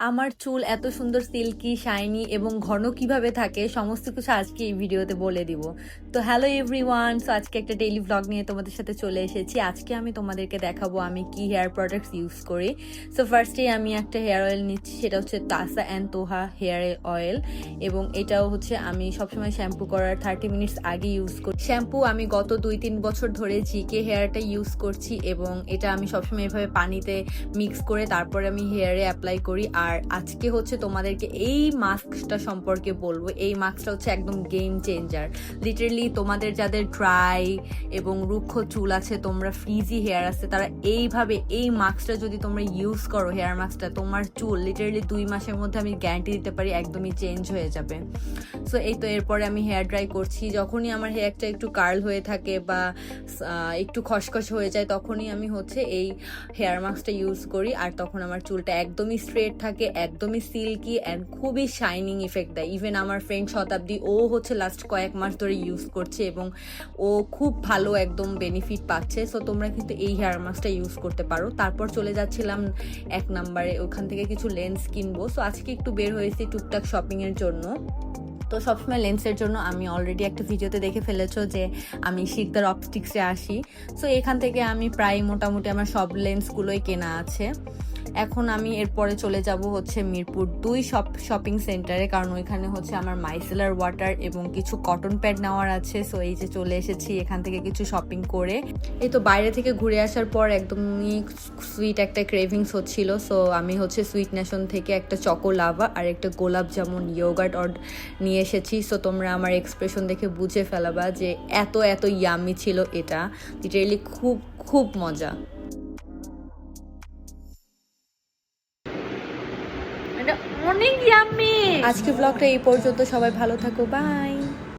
আমার চুল এত সুন্দর সিল্কি শাইনি এবং ঘন কিভাবে থাকে সমস্ত কিছু আজকে এই ভিডিওতে বলে দিব। তো হ্যালো এভরিওয়ান, সো আজকে একটা ডেইলি ভ্লগ নিয়ে তোমাদের সাথে চলে এসেছি। আজকে আমি তোমাদেরকে দেখাবো আমি কি হেয়ার প্রোডাক্টস ইউজ করি। সো ফার্স্টেই আমি একটা হেয়ার অয়েল নিচ্ছি, সেটা হচ্ছে তাসা অ্যান্ড তোহা হেয়ার অয়েল, এবং এটাও হচ্ছে আমি সবসময় শ্যাম্পু করার 30 মিনিটস আগে ইউজ করি। শ্যাম্পু আমি গত 2-3 বছর ধরে জিকে হেয়ারটা ইউজ করছি, এবং এটা আমি সবসময় এভাবে পানিতে মিক্স করে তারপরে আমি হেয়ারে অ্যাপ্লাই করি। আর আজকে হচ্ছে তোমাদেরকে এই মাস্কটা সম্পর্কে বলবো। এই মাস্কটা হচ্ছে একদম গেম চেঞ্জার। লিটারেলি তোমাদের যাদের ড্রাই এবং রুক্ষ চুল আছে, তোমরা ফ্রিজি হেয়ার আছে, তারা এইভাবে এই মাস্কটা যদি তোমরা ইউজ করো, হেয়ার মাস্কটা, তোমার চুল লিটারেলি 2 মাসের মধ্যে আমি গ্যারান্টি দিতে পারি একদমই চেঞ্জ হয়ে যাবে। সো এই তো এরপরে আমি হেয়ার ড্রাই করছি। যখনই আমার হেয়ারটা একটু কার্ল হয়ে থাকে বা একটু খসখস হয়ে যায়, তখনই আমি হচ্ছে এই হেয়ার মাস্কটা ইউজ করি। আর তখন আমার চুলটা একদমই স্ট্রেট থাকে, একদমই সিল্কি অ্যান্ড খুবই শাইনিং ইফেক্ট দেয়। ইভেন আমার ফ্রেন্ড শতাব্দী, ও হচ্ছে লাস্ট কয়েক মাস ধরে ইউজ করছে এবং ও খুব ভালো একদম বেনিফিট পাচ্ছে। সো তোমরা কিন্তু এই হেয়ার মাস্কটা ইউজ করতে পারো। তারপর চলে যাচ্ছিলাম 1 নম্বরে, ওখান থেকে কিছু লেন্স কিনবো। সো আজকে একটু বের হয়েছি টুকটাক শপিংয়ের জন্য। তো সবসময় লেন্সের জন্য আমি অলরেডি একটা ভিডিওতে দেখে ফেলেছো যে আমি শিকদার অপটিক্সে আসি। সো এখান থেকে আমি প্রায় মোটামুটি আমার সব লেন্সগুলোই কেনা আছে। এখন আমি এরপরে চলে যাব হচ্ছে মিরপুর 2 শপিং সেন্টারে, কারণ ওইখানে হচ্ছে আমার মাইসেলার ওয়াটার এবং কিছু কটন প্যাড নেওয়ার আছে। সো এই যে চলে এসেছি এখান থেকে কিছু শপিং করে। এই তো বাইরে থেকে ঘুরে আসার পর একদমই সুইট একটা ক্রেভিংস হচ্ছিল। সো আমি হচ্ছে সুইট নেশন থেকে একটা চকো লাভা আর একটা গোলাপ জামুন ইয়োগার্ট নিয়ে এসেছি। সো তোমরা আমার এক্সপ্রেশন দেখে বুঝে ফেলাবা যে এত এত ইয়ামি ছিল এটা। লিটারেলি খুব খুব মজা। এটা অনেক ইয়ামি। আজকে ব্লগটা এই পর্যন্ত, সবাই ভালো থাকো, বাই।